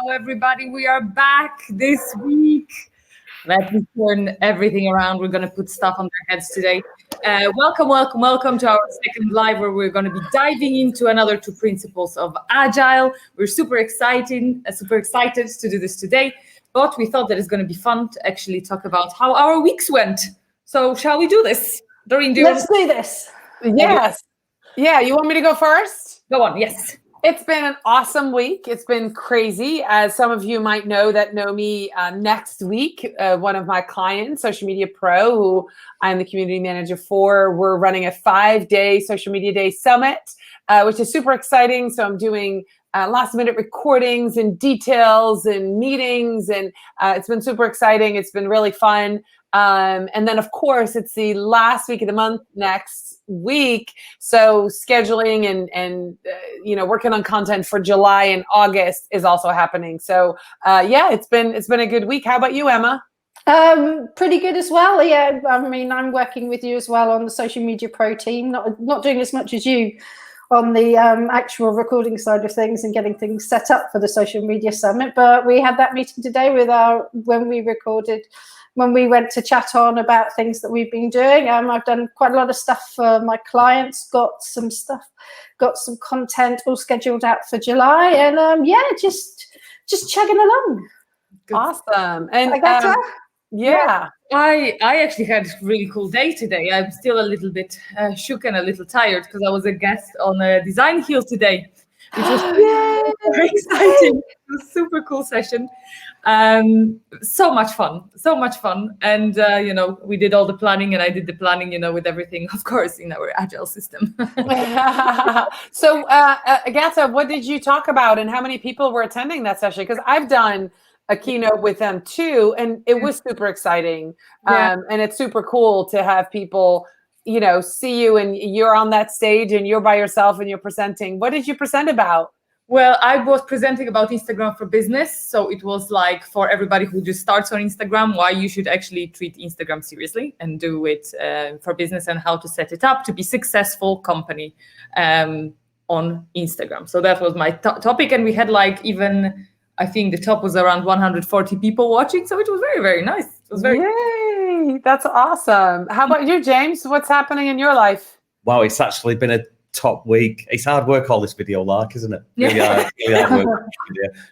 Hello, everybody. We are back this week. Let me turn everything around. We're going to put stuff on their heads today. Welcome to our second live, where we're going to be diving into another 2 principles of Agile. We're super excited to do this today, but we thought that it's going to be fun to actually talk about how our weeks went. So shall we do this? Dorien, Let's do this. Yes. Yeah, you want me to go first? Go on, yes. It's been an awesome week. It's been crazy. As some of you might know that know me, next week, one of my clients, Social Media Pro, who I'm the community manager for, we're running a 5-day Social Media Day Summit, which is super exciting. So I'm doing last minute recordings and details and meetings, and it's been super exciting. It's been really fun. And then, of course, it's the last week of the month next week. So scheduling and working on content for July and August is also happening. So it's been a good week. How about you, Emma? Pretty good as well. Yeah, I mean, I'm working with you as well on the Social Media Pro team. Not doing as much as you on the actual recording side of things and getting things set up for the Social Media Summit. But we had that meeting today when we went to chat on about things that we've been doing. I've done quite a lot of stuff for my clients, got some content all scheduled out for July, and just chugging along. Good. Awesome. And Agata? yeah. I actually had a really cool day today. I'm still a little bit shook and a little tired because I was a guest on a Design Hill today, which was very exciting. It was a super cool session. So much fun. And, we did all the planning, and I did the planning, with everything, of course, in our Agile system. So, Agata, what did you talk about, and how many people were attending that session? Because I've done a keynote with them too, and it was super exciting. Yeah. And it's super cool to have people, see you, and you're on that stage and you're by yourself and you're presenting. What did you present about? Well, I was presenting about Instagram for business. So it was like for everybody who just starts on Instagram, why you should actually treat Instagram seriously and do it for business, and how to set it up to be successful company on Instagram. So that was my topic. And we had I think the top was around 140 people watching. So it was very, very nice. It was very Yay, that's awesome. How about you, James? What's happening in your life? Wow, it's actually been a top week. It's hard work, all this video like, isn't it? Really hard work.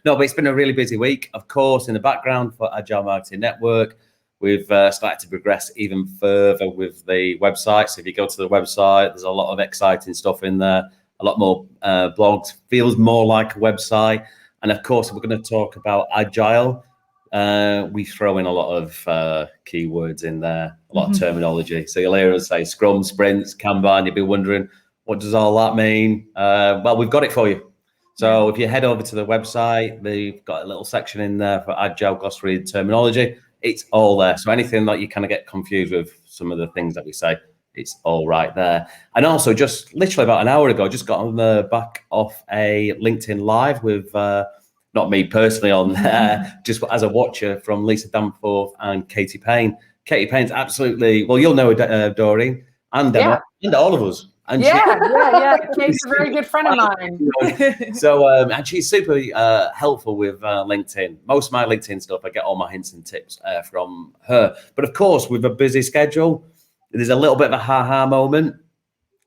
No, but it's been a really busy week. Of course, in the background for Agile Marketing Network, we've started to progress even further with the website. So if you go to the website, there's a lot of exciting stuff in there, a lot more blogs, feels more like a website. And of course, we're going to talk about Agile. We throw in a lot of keywords in there, a lot of terminology. So you'll hear us say Scrum, Sprints, Kanban. You'll be wondering, what does all that mean? Well, we've got it for you. So if you head over to the website, we've got a little section in there for Agile glossary terminology. It's all there. So anything that you kind of get confused with some of the things that we say, it's all right there. And also, just literally about an hour ago, just got on the back of a LinkedIn Live with, not me personally on there, just as a watcher, from Lisa Danforth and Katie Payne. Katie Payne's absolutely, well, you'll know Dorien and Emma and all of us. And Kate's a very good friend of mine. So, and she's super helpful with LinkedIn. Most of my LinkedIn stuff, I get all my hints and tips from her. But of course, with a busy schedule, there's a little bit of a ha-ha moment.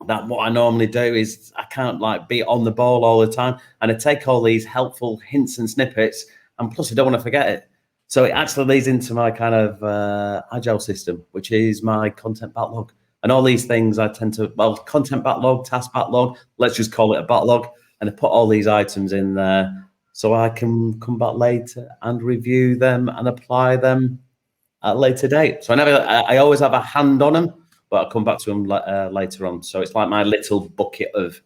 That what I normally do is I can't be on the ball all the time, and I take all these helpful hints and snippets, and plus I don't want to forget it. So it actually leads into my kind of Agile system, which is my content backlog. And all these things I tend to, content backlog, task backlog, let's just call it a backlog. And I put all these items in there so I can come back later and review them and apply them at a later date. So I always have a hand on them, but I'll come back to them later on. So it's like my little bucket of.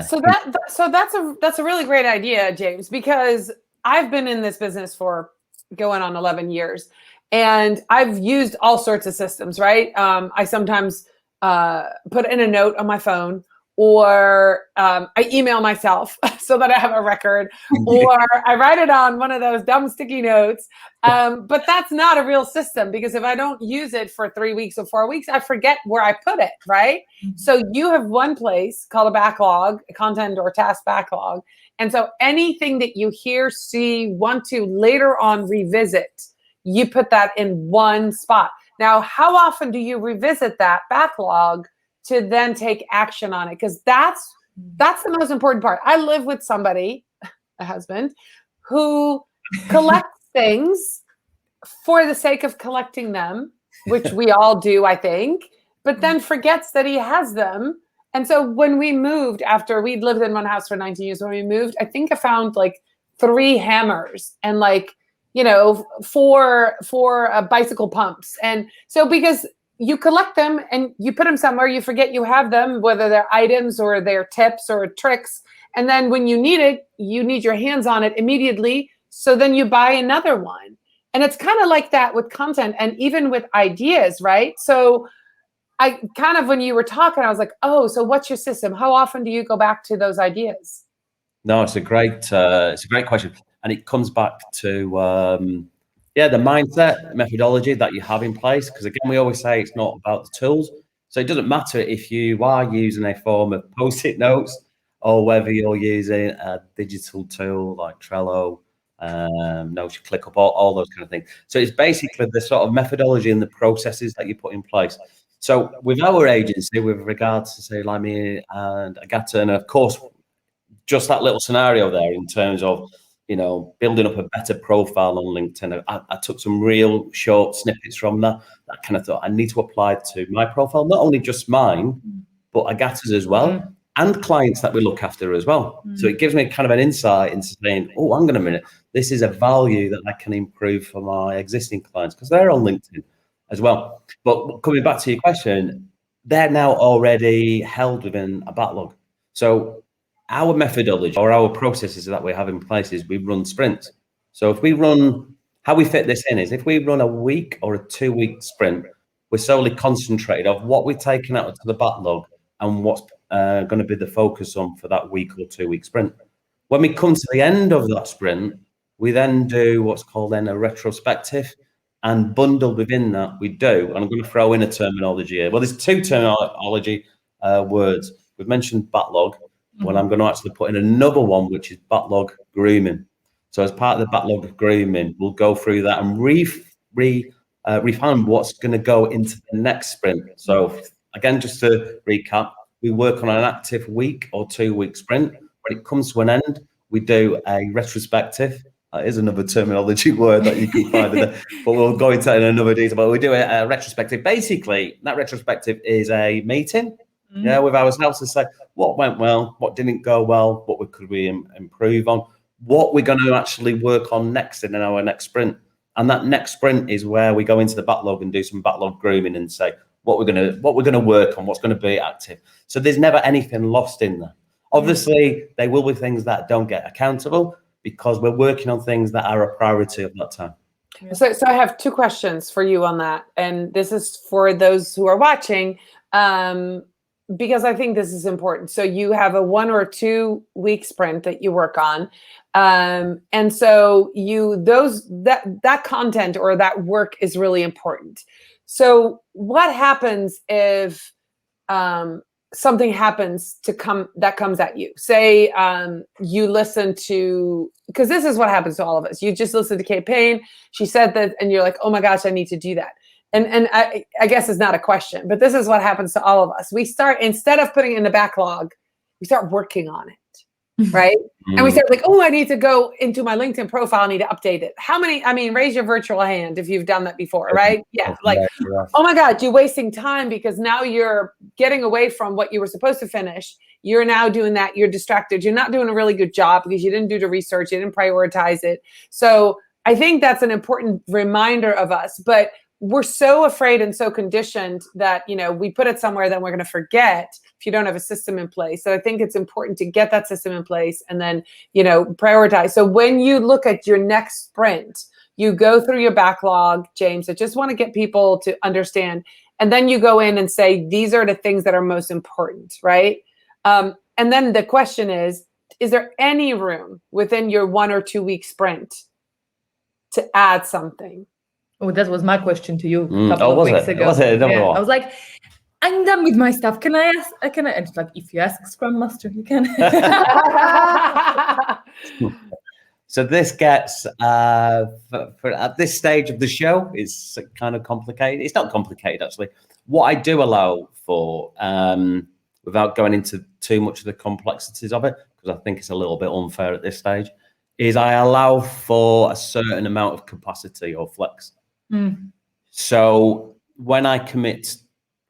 So that's a really great idea, James, because I've been in this business for going on 11 years. And I've used all sorts of systems, right? I sometimes put in a note on my phone, or I email myself so that I have a record, or I write it on one of those dumb sticky notes. But that's not a real system, because if I don't use it for 3 weeks or 4 weeks, I forget where I put it, right? So you have one place called a backlog, a content or task backlog. And so anything that you hear, see, want to later on revisit, you put that in one spot. Now, how often do you revisit that backlog to then take action on it? Because that's the most important part. I live with somebody, a husband, who collects things for the sake of collecting them, which we all do, I think, but then forgets that he has them. And so when we moved, after we'd lived in one house for 19 years, when we moved, I think I found like 3 hammers and like, you know, four bicycle pumps. And so because you collect them and you put them somewhere, you forget you have them, whether they're items or they're tips or tricks. And then when you need it, you need your hands on it immediately. So then you buy another one. And it's kind of like that with content and even with ideas, right? So I kind of, when you were talking, I was like, oh, so what's your system? How often do you go back to those ideas? No, it's a great question. And it comes back to, the mindset, methodology that you have in place. Because again, we always say it's not about the tools. So it doesn't matter if you are using a form of Post-it notes or whether you're using a digital tool like Trello, Notion, ClickUp, all those kind of things. So it's basically the sort of methodology and the processes that you put in place. So with our agency, with regards to say like me and Agata, and of course, just that little scenario there in terms of, you know, building up a better profile on LinkedIn. I took some real short snippets from that. I kind of thought I need to apply to my profile, not only just mine, but Agata's as well, and clients that we look after as well. So it gives me kind of an insight into saying, oh, hang on a minute, this is a value that I can improve for my existing clients because they're on LinkedIn as well. But coming back to your question, they're now already held within a backlog. So our methodology or our processes that we have in place is we run sprints. So if we run, how we fit this in is if we run a week or a 2-week sprint, we're solely concentrated on what we're taking out of the backlog and what's going to be the focus on for that week or 2-week sprint. When we come to the end of that sprint, we then do what's called then a retrospective, and bundled within that we do, and I'm going to throw in a terminology here. Well, there's 2 terminology words. We've mentioned backlog. Well, I'm going to actually put in another one, which is backlog grooming. So as part of the backlog grooming, we'll go through that and refine what's going to go into the next sprint. So again, just to recap, we work on an active week or 2-week sprint. When it comes to an end, we do a retrospective. That is another terminology word that you can find in there, but we'll go into it in another detail. But we do a retrospective. Basically, that retrospective is a meeting with ourselves to say what went well, what didn't go well, what could we improve on, what we're going to actually work on next in our next sprint. And that next sprint is where we go into the backlog and do some backlog grooming and say what we're going to work on, what's going to be active. So there's never anything lost in there. Obviously, there will be things that don't get accountable because we're working on things that are a priority at that time. So I have 2 questions for you on that. And this is for those who are watching, because I think this is important. So you have a 1 or 2 week sprint that you work on. And so that content or that work is really important. So what happens if something happens that comes at you? Say you listen to, because this is what happens to all of us. You just listen to Kate Payne. She said that, and you're like, oh my gosh, I need to do that. And I guess it's not a question, but this is what happens to all of us. We start, instead of putting it in the backlog, we start working on it, right? And we start like, oh, I need to go into my LinkedIn profile. I need to update it. Raise your virtual hand if you've done that before, right? Yeah. Like, oh my God, you're wasting time because now you're getting away from what you were supposed to finish. You're now doing that. You're distracted. You're not doing a really good job because you didn't do the research. You didn't prioritize it. So I think that's an important reminder of us, but we're so afraid and so conditioned that, we put it somewhere, then we're going to forget if you don't have a system in place. So I think it's important to get that system in place and then, prioritize. So when you look at your next sprint, you go through your backlog, James. I just want to get people to understand. And then you go in and say, these are the things that are most important, right? And then the question is there any room within your 1 or 2 week sprint to add something? Oh, that was my question to you a Mm. couple Oh, of was weeks it? ago. Was it? No, Yeah. no. I was like, I'm done with my stuff. Can I ask? And it's like, if you ask Scrum Master, you can. So this gets for at this stage of the show is kind of complicated. It's not complicated actually. What I do allow for, without going into too much of the complexities of it, because I think it's a little bit unfair at this stage, is I allow for a certain amount of capacity or flex. Mm. So when I commit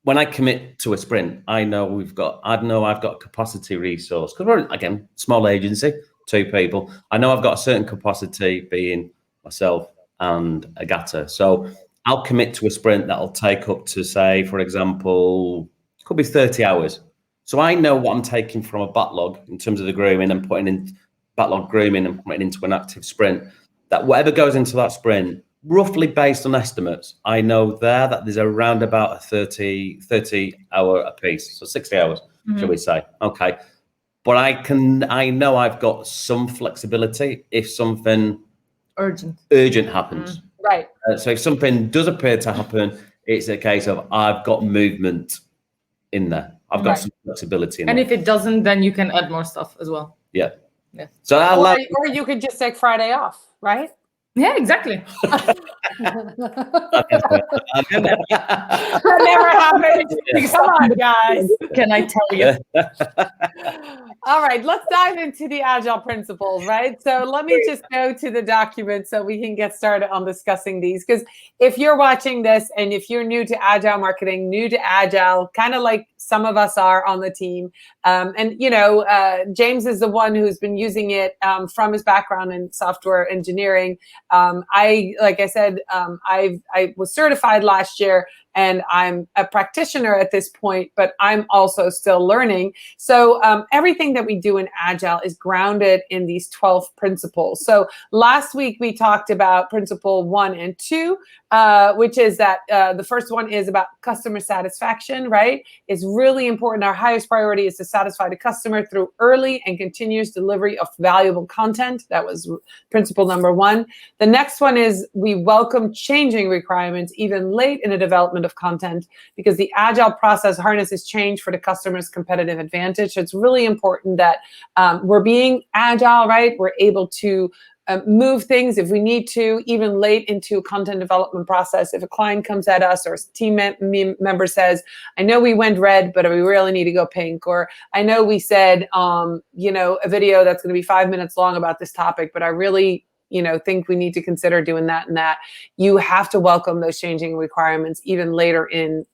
to a sprint, I know I've got capacity resource, because we're, again, small agency, 2 people. I know I've got a certain capacity, being myself and Agata. So I'll commit to a sprint that'll take up to, say, for example, could be 30 hours. So I know what I'm taking from a backlog in terms of the grooming and putting in backlog grooming and putting into an active sprint, that whatever goes into that sprint, roughly based on estimates, I know that there's around about a 30 hour a piece. So 60 hours, shall we say. Okay. But I know I've got some flexibility if something urgent happens. Right. So if something does appear to happen, it's a case of I've got movement in there. I've got some flexibility in there. And if it doesn't, then you can add more stuff as well. Yeah. Yeah. So or you could just take Friday off, right? Yeah, exactly. That never happened. Come on, guys. Can I tell you? All right, let's dive into the Agile principles, right? So let me just go to the document so we can get started on discussing these. Because if you're watching this and if you're new to Agile marketing, new to Agile, kind of like some of us are on the team, and James is the one who's been using it from his background in software engineering. I was certified last year, and I'm a practitioner at this point, but I'm also still learning. So everything that we do in Agile is grounded in these 12 principles. So last week we talked about principle 1 and 2, which is that the first one is about customer satisfaction, right? It's really important. Our highest priority is to satisfy the customer through early and continuous delivery of valuable content. That was principle number 1. The next one is we welcome changing requirements even late in the development of content, because the Agile process harnesses change for the customer's competitive advantage. So it's really important that we're being Agile, right? We're able to move things if we need to, even late into a content development process. If a client comes at us or a team member says, I know we went red, but we really need to go pink. Or I know we said, a video that's going to be 5 minutes long about this topic, but I really think we need to consider doing that and that. You have to welcome those changing requirements even later in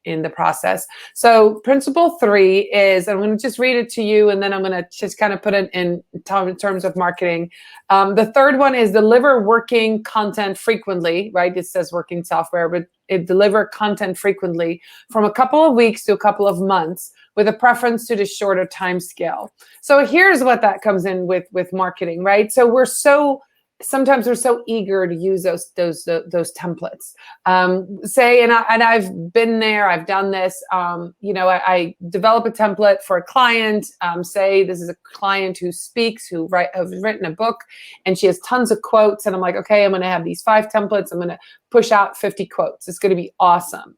the process. So principle 3 is, I'm going to just read it to you, and then I'm going to just kind of put it in terms of marketing. The third one is deliver working content frequently, right? It says working software, but it deliver content frequently from a couple of weeks to a couple of months, with a preference to the shorter time scale. So here's what that comes in with marketing, right? So sometimes we're so eager to use those templates. And I've been there, I've done this. I develop a template for a client. Say this is a client who speaks, has written a book, and she has tons of quotes. And I'm like, okay, I'm going to have these 5 templates. I'm going to push out 50 quotes. It's going to be awesome.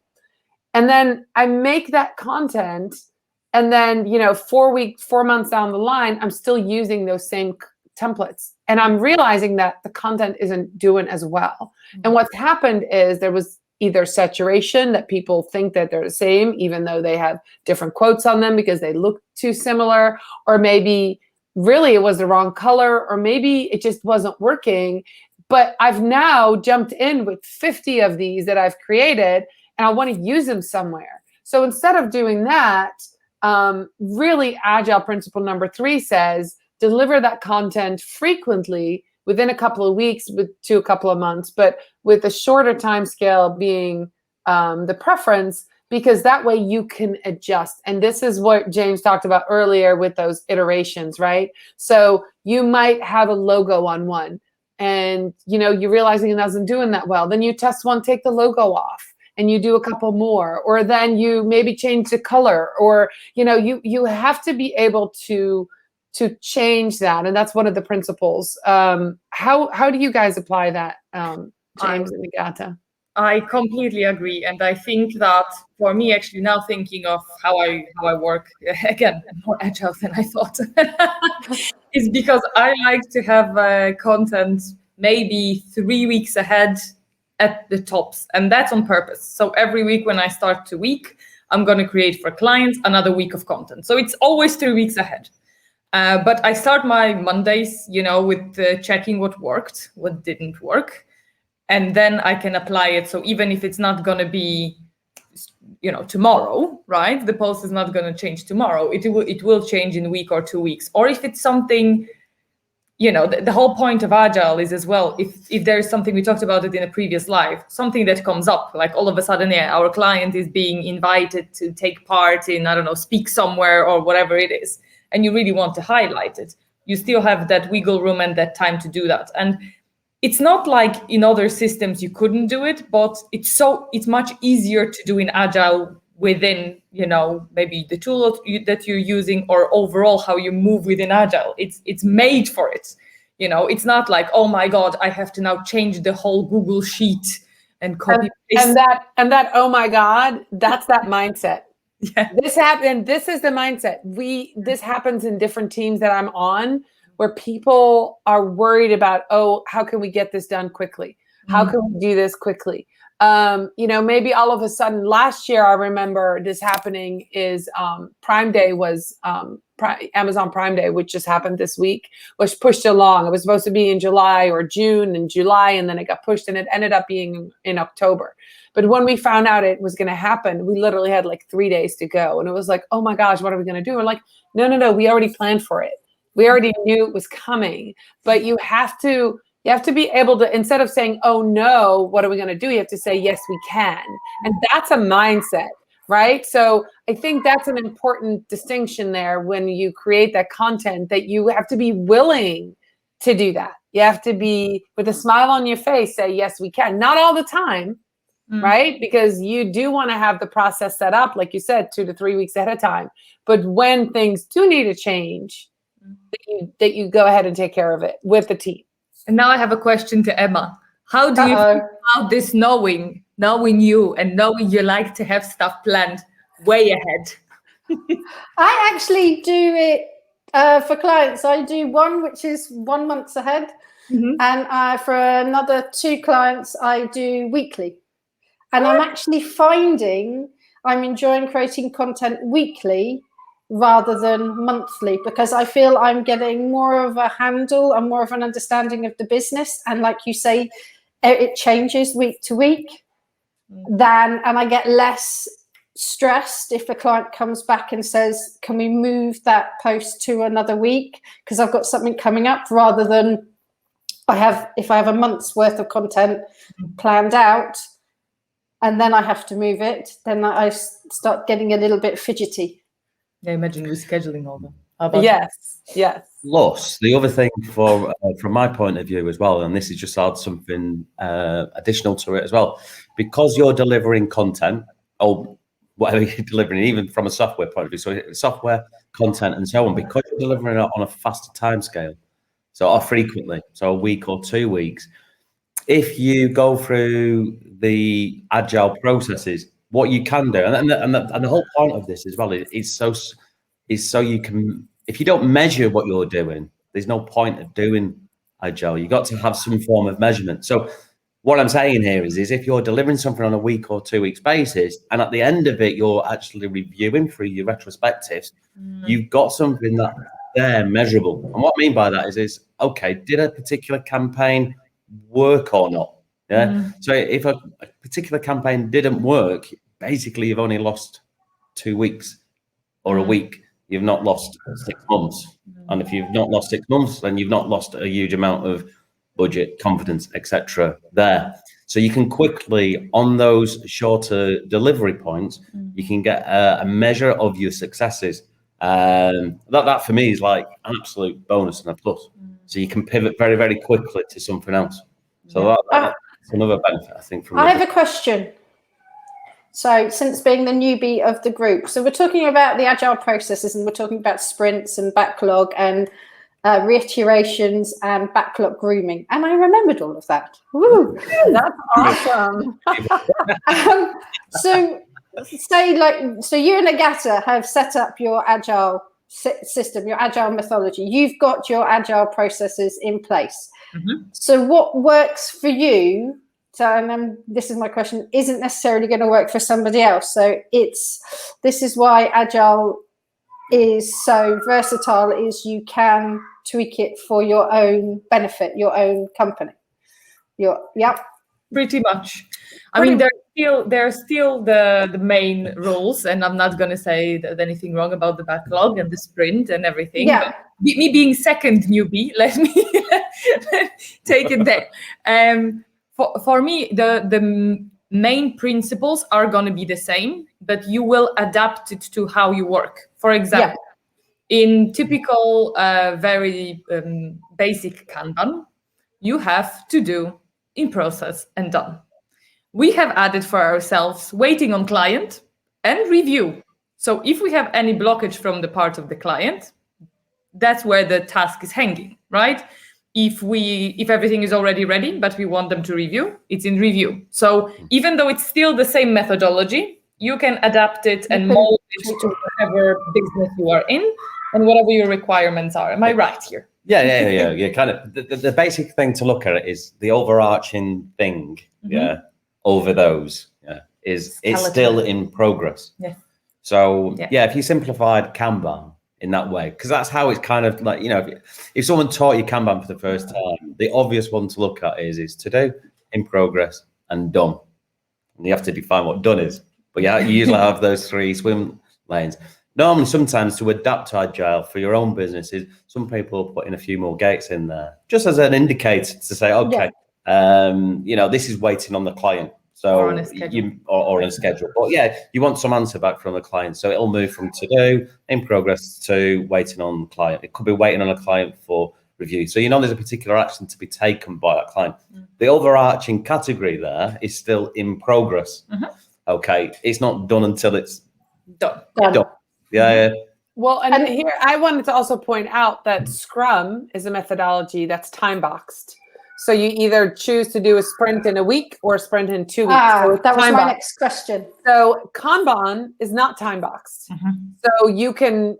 And then I make that content, and then 4 months down the line, I'm still using those same templates, and I'm realizing that the content isn't doing as well. And what's happened is there was either saturation, that people think that they're the same even though they have different quotes on them because they look too similar, or maybe really it was the wrong color, or maybe it just wasn't working. But I've now jumped in with 50 of these that I've created, and I want to use them somewhere. So instead of doing that, really Agile principle number 3 says, deliver that content frequently within a couple of weeks to a couple of months, but with a shorter time scale being the preference, because that way you can adjust. And this is what James talked about earlier with those iterations, right? So you might have a logo on one, and you're realizing it isn't doing that well. Then you test one, take the logo off. and you do a couple more, or then you maybe change the color, or you have to be able to change that, and that's one of the principles. How do you guys apply that, James and Agata? I completely agree, and I think that for me, actually, now thinking of how I work again, more agile than I thought, is because I like to have content maybe 3 weeks ahead at the tops, and that's on purpose. So every week when I start the week, I'm going to create for clients another week of content. So it's always 3 weeks ahead. But I start my Mondays, with checking what worked, what didn't work. And then I can apply it. So even if it's not going to be, tomorrow, right? The post is not going to change tomorrow. It will change in a week or 2 weeks. Or if it's something, the whole point of Agile is as well, if there's something, we talked about it in a previous live, something that comes up, like all of a sudden, our client is being invited to take part in, I don't know, speak somewhere or whatever it is, and you really want to highlight it, you still have that wiggle room and that time to do that. And it's not like in other systems you couldn't do it, but it's much easier to do in Agile within, maybe the tool that you're using, or overall how you move within Agile. It's made for it. It's not like, oh my God, I have to now change the whole Google sheet and copy paste. And that oh my God, that's that mindset. Yeah. This happened. This is the mindset. This happens in different teams that I'm on, where people are worried about, how can we get this done quickly? How can we do this quickly? Maybe all of a sudden last year, I remember this happening is Prime Day was Amazon Prime Day, which just happened this week, was pushed along. It was supposed to be in July or June and July, and then it got pushed, and it ended up being in October. But when we found out it was going to happen, we literally had like 3 days to go. And it was like, oh my gosh, what are we going to do? We're like, no, we already planned for it. We already knew it was coming. But you have to be able to, instead of saying, oh no, what are we going to do? You have to say, yes, we can. And that's a mindset, right? So I think that's an important distinction there when you create that content, that you have to be willing to do that. You have to be, with a smile on your face, say, yes, we can. Not all the time, right? Because you do want to have the process set up, like you said, 2 to 3 weeks ahead of time. But when things do need to change, that you go ahead and take care of it with the team. And now I have a question to Emma. How do you feel about this knowing you and knowing you like to have stuff planned way ahead? I actually do it for clients. I do one which is 1 month ahead, and for another 2 clients, I do weekly. And I'm actually finding I'm enjoying creating content weekly rather than monthly, because I feel I'm getting more of a handle and more of an understanding of the business. And like you say, it changes week to week, and I get less stressed if a client comes back and says, can we move that post to another week because I've got something coming up, rather than if I have a month's worth of content planned out and then I have to move it, then I start getting a little bit fidgety. Yeah, imagine rescheduling all that. Yes. Plus, the other thing from my point of view as well, and this is just add something additional to it as well, because you're delivering content, or whatever you're delivering, even from a software point of view, so software, content, and so on, because you're delivering it on a faster time scale, or frequently, so a week or 2 weeks, if you go through the agile processes, what you can do, and the whole point of this as well is so you can, if you don't measure what you're doing, there's no point of doing agile. You got to have some form of measurement. So what I'm saying here is if you're delivering something on a week or 2 weeks basis, and at the end of it, you're actually reviewing through your retrospectives, you've got something that they're measurable. And what I mean by that is okay, did a particular campaign work or not? Yeah. So if a particular campaign didn't work, basically you've only lost 2 weeks or a week. You've not lost 6 months. And if you've not lost 6 months, then you've not lost a huge amount of budget, confidence, etc. there. So you can quickly, on those shorter delivery points, you can get a measure of your successes. That for me is like an absolute bonus and a plus. So you can pivot very, very quickly to something else. So that's another benefit, I think. I have a question. So since being the newbie of the group, so we're talking about the agile processes, and we're talking about sprints and backlog and reiterations and backlog grooming. And I remembered all of that. Woo! That's awesome. So you and Agata have set up your agile system, your agile methodology. You've got your agile processes in place. Mm-hmm. So what works for you? So, and then this is my question, isn't necessarily going to work for somebody else. So this is why agile is so versatile, is you can tweak it for your own benefit, your own company. Pretty much. I mean, there's still the main rules, and I'm not going to say that anything wrong about the backlog and the sprint and everything. Yeah. But me being second newbie, let me take it there. For me, the main principles are going to be the same, but you will adapt it to how you work. For example, in typical, very basic Kanban, you have to do in process and done. We have added for ourselves waiting on client and review. So if we have any blockage from the part of the client, that's where the task is hanging, right? If everything is already ready, but we want them to review, it's in review. So even though it's still the same methodology, you can adapt it and mold it to whatever business you are in and whatever your requirements are. Am I right here? Yeah. Kind of the basic thing to look at it is the overarching thing. Mm-hmm. Over those. It's still in progress. Yeah. So if you simplified Kanban in that way, because that's how it's kind of like, if someone taught you Kanban for the first time, the obvious one to look at is to do, in progress, and done. And you have to define what done is. But you usually have those three swim lanes. Normally, sometimes to adapt to Agile for your own businesses, some people put in a few more gates in there, just as an indicator to say, okay, this is waiting on the client. So or on a schedule. Or on a schedule. But you want some answer back from the client. So it'll move from to do, in progress, to waiting on the client. It could be waiting on a client for review. So there's a particular action to be taken by that client. The overarching category there is still in progress. Mm-hmm. Okay. It's not done until it's done. Yeah. Well, and here I wanted to also point out that Scrum is a methodology that's time boxed. So you either choose to do a sprint in a week or a sprint in 2 weeks. So that was my next question. So Kanban is not time boxed. Mm-hmm. So you can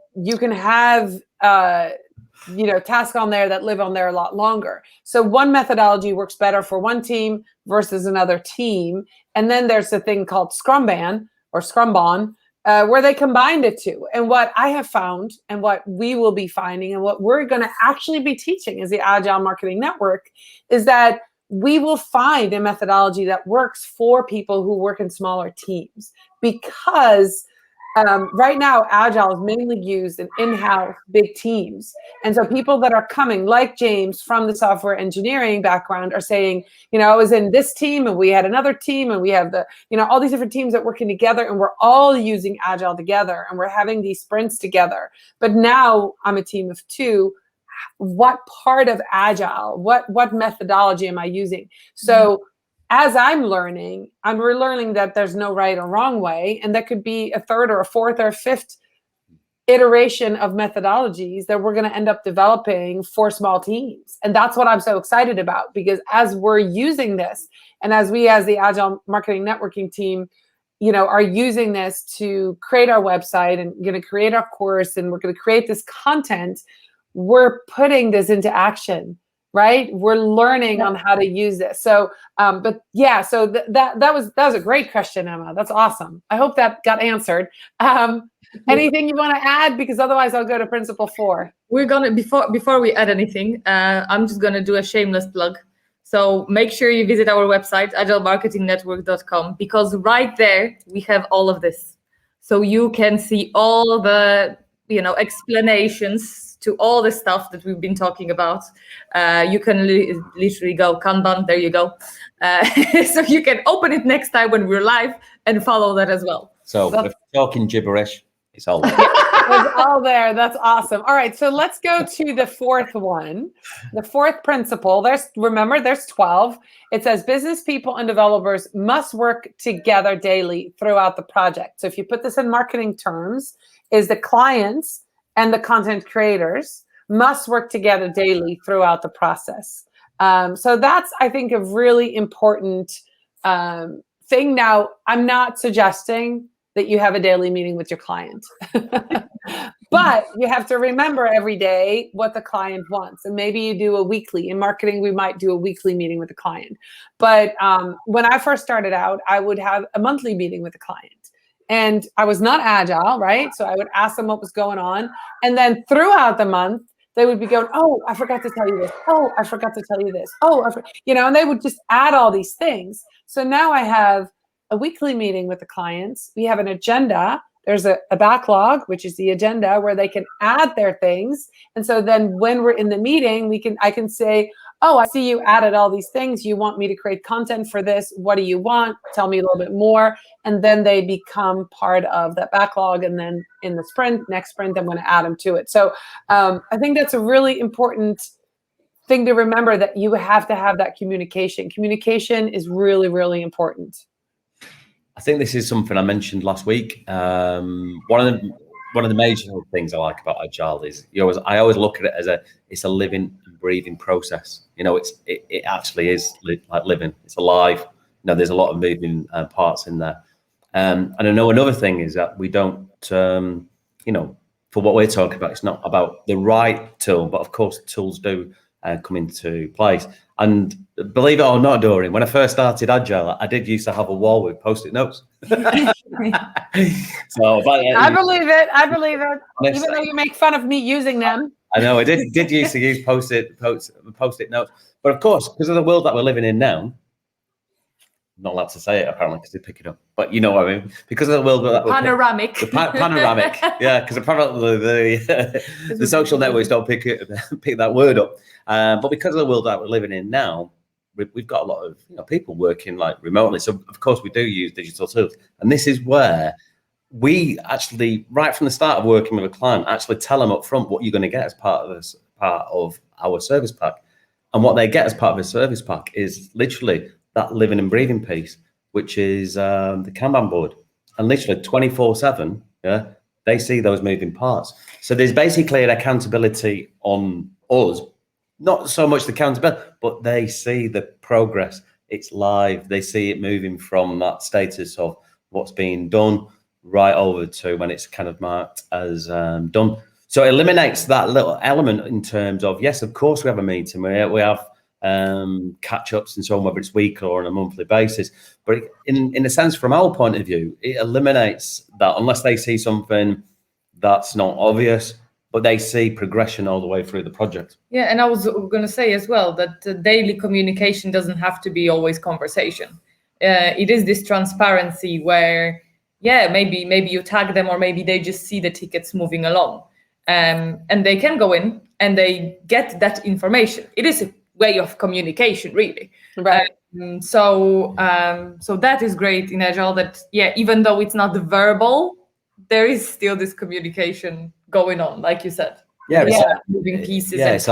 have tasks on there that live on there a lot longer. So one methodology works better for one team versus another team. And then there's a thing called Scrumban or Scrumban, where they combined the two. And what I have found and what we will be finding and what we're going to actually be teaching as the Agile Marketing Network is that we will find a methodology that works for people who work in smaller teams, because right now Agile is mainly used in in-house big teams. And so people that are coming, like James from the software engineering background, are saying, I was in this team and we had another team and we have all these different teams that are working together and we're all using Agile together and we're having these sprints together. But now I'm a team of two. What part of Agile, what methodology am I using? So as I'm learning, we're learning that there's no right or wrong way, and that could be a third or a fourth or a fifth iteration of methodologies that we're going to end up developing for small teams. And that's what I'm so excited about, because as we're using this, and as we as the Agile Marketing Networking team, are using this to create our website and going to create our course, and we're going to create this content, we're putting this into action. Right? We're learning on how to use this. So, so that was a great question, Emma. That's awesome. I hope that got answered. Anything you want to add? Because otherwise I'll go to principle 4. We're going to, before we add anything, I'm just going to do a shameless plug. So make sure you visit our website, agilemarketingnetwork.com, because right there we have all of this. So you can see all the, explanations to all the stuff that we've been talking about. You can literally go Kanban, there you go. So you can open it next time when we're live and follow that as well. So if we're talking gibberish, It's all there. It's all there. That's awesome. All right, so let's go to the fourth one. The fourth principle. There's 12. It says business people and developers must work together daily throughout the project. So if you put this in marketing terms, is the clients and the content creators must work together daily throughout the process. So that's, I think, a really important thing. Now, I'm not suggesting that you have a daily meeting with your client. But you have to remember every day what the client wants. And maybe you do a weekly. In marketing, we might do a weekly meeting with the client. But when I first started out, I would have a monthly meeting with the client. And I was not agile, right? So I would ask them what was going on. And then throughout the month, they would be going, oh, I forgot to tell you this. Oh, I forgot to tell you this. Oh, and they would just add all these things. So now I have a weekly meeting with the clients. We have an agenda. There's a backlog, which is the agenda, where they can add their things. And so then when we're in the meeting, I can say, oh, I see you added all these things. You want me to create content for this. What do you want? Tell me a little bit more. And then they become part of that backlog. And then in the next sprint, I'm going to add them to it. So I think that's a really important thing to remember, that you have to have that communication. Communication is really, really important. I think this is something I mentioned last week. One of the major things I like about Agile is I always look at it as it's a living and breathing process. It actually is like living. It's alive. There's a lot of moving parts in there. And I know another thing is that we don't, for what we're talking about, it's not about the right tool, but of course tools do come into place. And believe it or not, Dorien, when I first started Agile, I did used to have a wall with Post-it notes. So, I believe it. Even though you make fun of me using them. I know I did used to use Post-it notes, but of course, because of the world that we're living in now, I'm not allowed to say it apparently because they pick it up, but you know what I mean. Because of the world that panoramic, panoramic, yeah. Because apparently the social networks don't pick that word up. But because of the world that we're living in now, we've got a lot of people working like remotely. So of course we do use digital tools, and this is where we actually, right from the start of working with a client, actually tell them up front what you're going to get as part of our service pack, and what they get as part of a service pack is literally that living and breathing piece, which is the Kanban board, and literally 24/7. Yeah, they see those moving parts. So there's basically an accountability on us. Not so much the accountability, but they see the progress. It's live. They see it moving from that status of what's being done right over to when it's kind of marked as done. So it eliminates that little element in terms of, yes, of course we have a meeting. We have catch-ups and so on, whether it's weekly or on a monthly basis. But in a sense, from our point of view, it eliminates that unless they see something that's not obvious, but they see progression all the way through the project. Yeah, and I was going to say as well that daily communication doesn't have to be always conversation. It is this transparency where, maybe you tag them, or maybe they just see the tickets moving along, and they can go in and they get that information. It is a way of communication, really. Right. So that is great in Agile. That even though it's not verbal, there is still this communication going on, like you said. Moving pieces. Yeah, and it's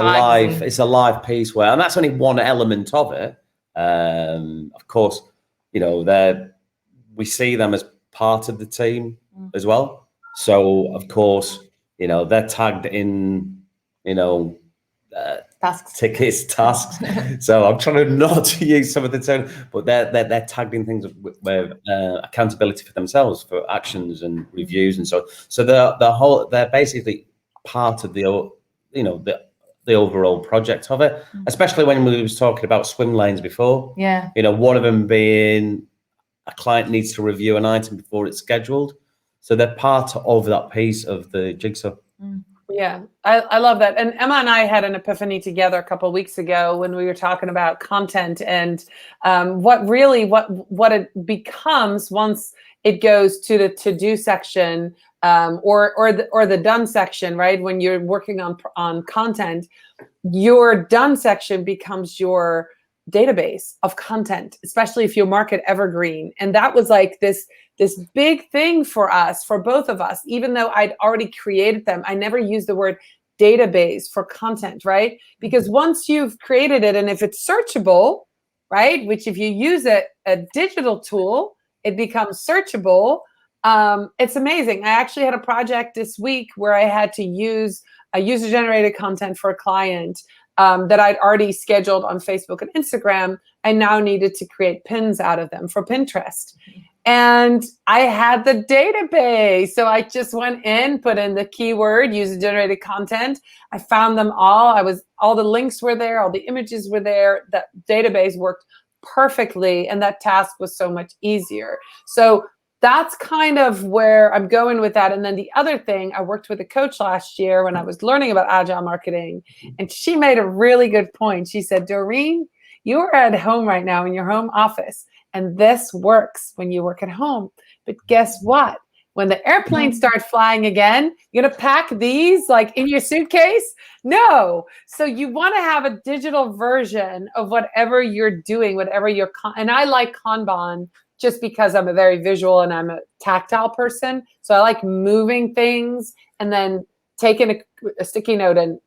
a live piece and that's only one element of it. Of course, we see them as part of the team as well. So of course, they're tagged in, tasks. So I'm trying to not use some of the term, but they're tagged in things with accountability for themselves, for actions and reviews and so. So they're basically part of the overall project of it. Especially when we was talking about swim lanes before. Yeah. One of them being a client needs to review an item before it's scheduled. So they're part of that piece of the jigsaw. Yeah, I love that. And Emma and I had an epiphany together a couple of weeks ago when we were talking about content and what it becomes once it goes to the to-do section or the done section, right? When you're working on content, your done section becomes your database of content, especially if you market evergreen. And that was like this big thing for us, for both of us. Even though I'd already created them, I never used the word database for content, right? Because once you've created it, and if it's searchable, right, which if you use a digital tool, it becomes searchable. It's amazing. I actually had a project this week where I had to use a user-generated content for a client that I'd already scheduled on Facebook and Instagram. I now needed to create pins out of them for Pinterest. And I had the database. So I just went in, put in the keyword, user-generated content. I found them all. All the links were there. All the images were there. That database worked perfectly. And that task was so much easier. So that's kind of where I'm going with that. And then the other thing, I worked with a coach last year when I was learning about agile marketing. And she made a really good point. She said, Doreen, you are at home right now in your home office. And this works when you work at home. But guess what? When the airplanes start flying again, you're going to pack these like in your suitcase? No. So you want to have a digital version of whatever you're doing, whatever and I like Kanban just because I'm a very visual and I'm a tactile person. So I like moving things and then taking a sticky note and,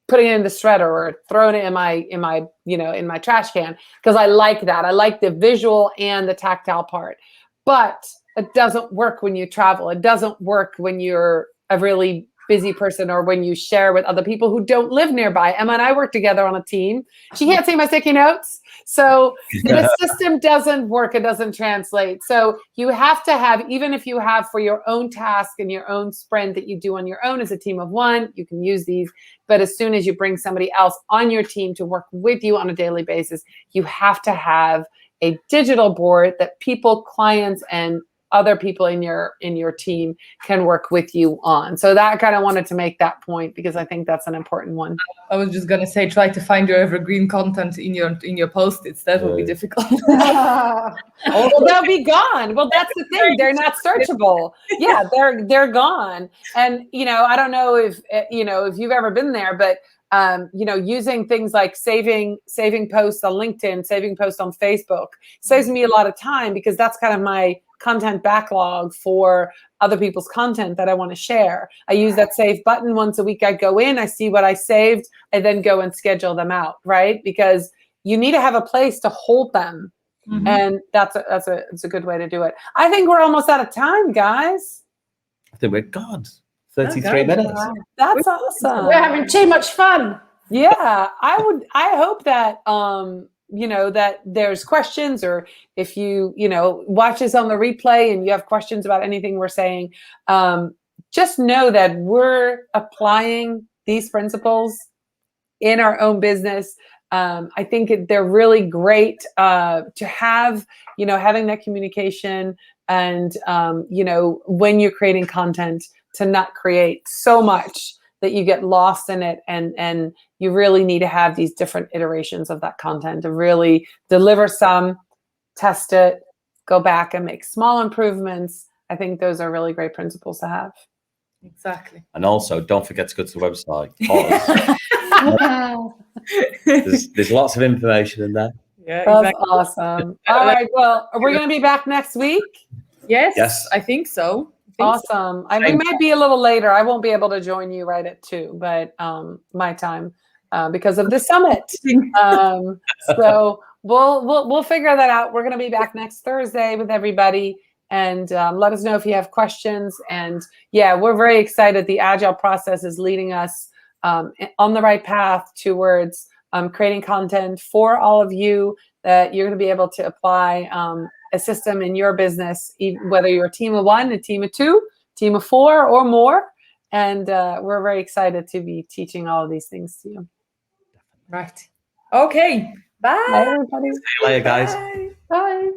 putting it in the shredder or throwing it in my trash can, because I like that. I like the visual and the tactile part. But it doesn't work when you travel. It doesn't work when you're a really busy person or when you share with other people who don't live nearby. Emma and I work together on a team. She can't see my sticky notes. So the system doesn't work. It doesn't translate. So you have to have, even if you have for your own task and your own sprint that you do on your own as a team of one, you can use these. But as soon as you bring somebody else on your team to work with you on a daily basis, you have to have a digital board that people, clients, and other people in your team can work with you on. So that kind of wanted to make that point because I think that's an important one. I was just gonna say, try to find your evergreen content in your post-its. That would be difficult. Well, they'll be gone. Well, that's the thing. They're not searchable. Yeah, they're gone. And I don't know if you've ever been there, but using things like saving posts on LinkedIn, saving posts on Facebook saves me a lot of time because that's kind of my content backlog for other people's content that I want to share. I use that save button once a week. I go in, I see what I saved, I then go and schedule them out, right? Because you need to have a place to hold them. Mm-hmm. And it's a good way to do it. I think we're almost out of time, guys. I think we're God. 33 minutes. Wow. That's awesome. We're having too much fun. Yeah, I hope that that there's questions, or if you watch this on the replay and you have questions about anything we're saying, just know that we're applying these principles in our own business. I think they're really great to have, having that communication and, when you're creating content, to not create so much that you get lost in it, and you really need to have these different iterations of that content to really deliver some, test it, go back and make small improvements. I think those are really great principles to have. Exactly. And also, don't forget to go to the website. There's lots of information in there. Yeah, that's awesome. All right, well, are we going to be back next week? Yes, I think so. Awesome. We might be a little later. I won't be able to join you right at 2, but my time because of the summit. So we'll figure that out. We're going to be back next Thursday with everybody, and let us know if you have questions. And yeah, we're very excited. The Agile process is leading us on the right path towards creating content for all of you that you're going to be able to apply a system in your business, whether you're a team of 1, a team of 2, team of 4 or more. And we're very excited to be teaching all of these things to you. Right. Okay. Bye. Bye, everybody. See you later, guys. Bye.